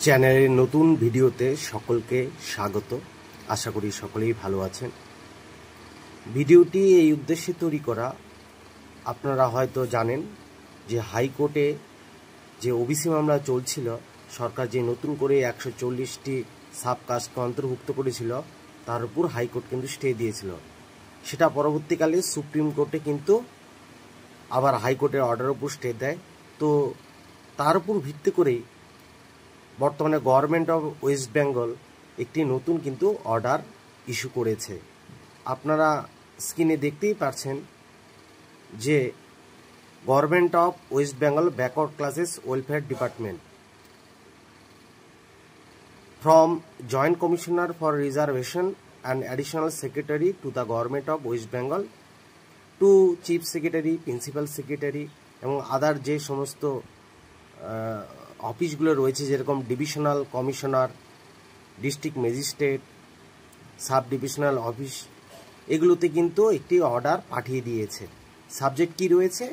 চ্যানেলের নতুন ভিডিওতে সকলকে স্বাগত। আশা করি সকলেই ভালো আছেন। ভিডিওটি এই উদ্দেশ্যে তৈরি করা, আপনারা হয়তো জানেন যে হাইকোর্টে যে ওবিসি মামলা চলছিল, সরকার যে নতুন করে 140টি সাবকাস্টকে অন্তর্ভুক্ত করেছিল, তার উপর হাইকোর্ট কিন্তু স্টে দিয়েছিল। সেটা পরবর্তীকালে সুপ্রিম কোর্টে কিন্তু আবার হাইকোর্টের অর্ডারের উপর স্টে দেয়। তো তার উপর ভিত্তি করেই বর্তমানে গভর্নমেন্ট অফ ওয়েস্ট বেঙ্গল একটি নতুন কিন্তু অর্ডার ইস্যু করেছে। আপনারা স্ক্রিনে দেখতেই পাচ্ছেন যে government of West Bengal backward classes welfare department from joint commissioner for reservation and additional secretary to the government of West Bengal two chief secretary, principal secretary এবং আদার যে সমস্ত অফিসগুলো রয়েছে, যেরকম divisional commissioner, district magistrate, sub divisional office, এগুলোতে কিন্তু একটি order পাঠিয়ে দিয়েছে। সাবজেক্ট কি রয়েছে?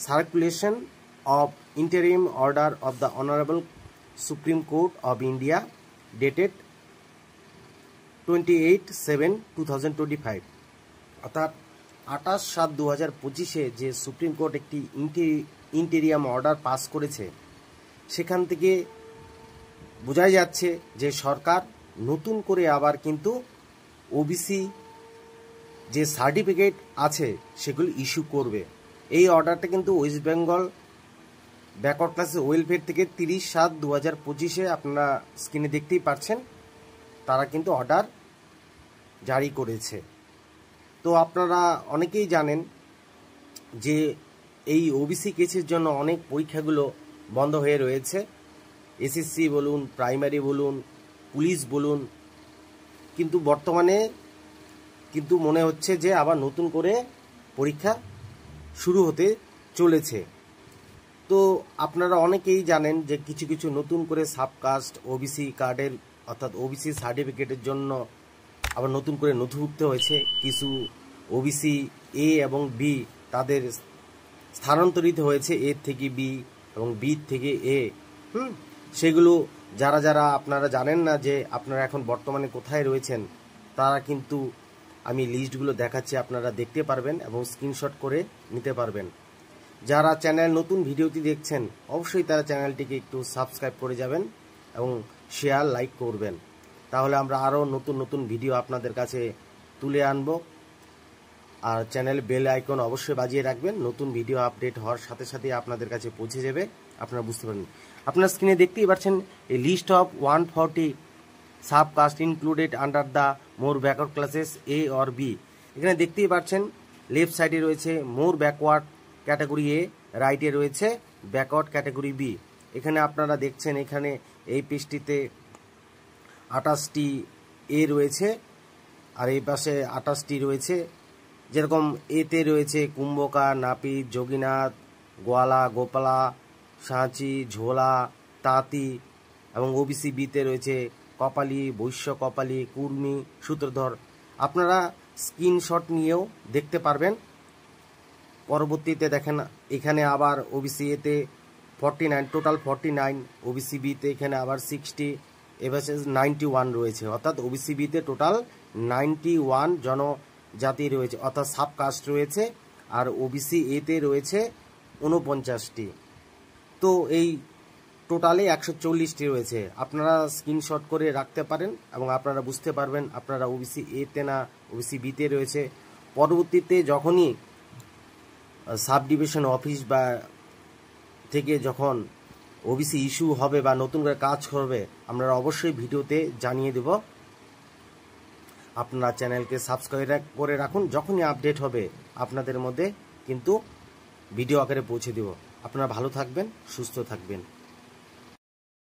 Circulation of interim order of the honourable supreme court of India dated 28/7/2025, অর্থাৎ 28/7/2025 যে সুপ্রিম কোর্ট একটি ইন্টেরিয়াম অর্ডার পাস করেছে, সেখান থেকে বোঝাই যাচ্ছে যে সরকার নতুন করে আবার কিন্তু ওবিসি যে সার্টিফিকেট আছে সেগুলো ইস্যু করবে। এই অর্ডারটা কিন্তু West Bengal backward classes welfare থেকে 30/7/2025 আপনারা স্ক্রিনে দেখতেই পাচ্ছেন, তারা কিন্তু অর্ডার জারি করেছে। তো আপনারা অনেকেই জানেন যে এই ওবিসি কেসের জন্য অনেক পরীক্ষাগুলো বন্ধ হয়ে রয়েছে। এসএসসি বলুন, প্রাইমারি বলুন, পুলিশ বলুন, কিন্তু বর্তমানে কিন্তু মনে হচ্ছে যে আবার নতুন করে পরীক্ষা শুরু হতে চলেছে। তো আপনারা অনেকেই জানেন যে কিছু কিছু নতুন করে সাবকাস্ট ওবিসি কার্ডের অর্থাৎ ওবিসি সার্টিফিকেটের জন্য আবার নতুন করে নথিভুক্ত হয়েছে। কিছু ওবিসি এ এবং বি তাদের স্থানান্তরিত হয়েছে এ থেকে বি এবং বি থেকে এ। সেগুলো যারা যারা আপনারা জানেন না যে আপনারা এখন বর্তমানে কোথায় রয়েছেন, তারা কিন্তু আমি লিস্টগুলো দেখাচ্ছি, আপনারা দেখতে পারবেন এবং স্ক্রিনশট করে নিতে পারবেন। যারা চ্যানেল নতুন ভিডিওটি দেখছেন, অবশ্যই তারা চ্যানেলটিকে একটু সাবস্ক্রাইব করে যাবেন এবং শেয়ার লাইক করবেন, তাহলে আমরা আরও নতুন নতুন ভিডিও আপনাদের কাছে তুলে আনব। আর চ্যানেল বেল আইকন অবশ্যই বাজিয়ে রাখবেন, নতুন ভিডিও আপডেট হওয়ার সাথে সাথে আপনাদের কাছে পৌঁছে যাবে, আপনারা বুঝতে পারবেন। আপনার স্ক্রিনে দেখতেই পাচ্ছেন এই list of 140 subcaste included under the more backward classes A or B. এখানে দেখতেই পাচ্ছেন লেফট সাইডে রয়েছে মোর ব্যাকওয়ার্ড ক্যাটাগরি এ, রাইটে রয়েছে ব্যাকওয়ার্ড ক্যাটাগরি বি। এখানে আপনারা দেখছেন এখানে এই পেজটিতে 28টি এ রয়েছে আর এই পাশে 28টি রয়েছে। যেরকম এতে রয়েছে কুম্ভকা, নাপিত, যোগীনাথ, গোয়ালা, গোপালা, সাঁচি, ঝোলা, তাঁতি এবং ওবিসি বিতে রয়েছে কপালি, বৈশ্য কপালি, কুর্মি, সূত্রধর। আপনারা স্ক্রিনশট নিয়েও দেখতে পারবেন। পরবর্তীতে দেখেন এখানে আবার ওবিসি এতে 49, টোটাল 49, ওবিসি বিতে এখানে আবার 60, এবার 91 রয়েছে, অর্থাৎ ওবিসি বিতে টোটাল 91 জনজাতি রয়েছে অর্থাৎ সাবকাস্ট রয়েছে, আর ওবিসি এতে রয়েছে 49টি। তো এই টোটালে 140টি রয়েছে। আপনারা স্ক্রিনশট করে রাখতে পারেন এবং আপনারা বুঝতে পারবেন আপনারা ওবিসি এতে না ওবিসি বিতে রয়েছে। পরবর্তীতে যখনই সাব ডিভিশন অফিস বা থেকে যখন ওবিসি ইস্যু হবে বা নতুন করে কাজ করবে, আমরা অবশ্যই ভিডিওতে জানিয়ে দেব। আপনারা চ্যানেলকে সাবস্ক্রাইব করে রাখুন, যখনই আপডেট হবে আপনাদের মধ্যে কিন্তু ভিডিও আকারে পৌঁছে দেব। আপনারা ভালো থাকবেন, সুস্থ থাকবেন।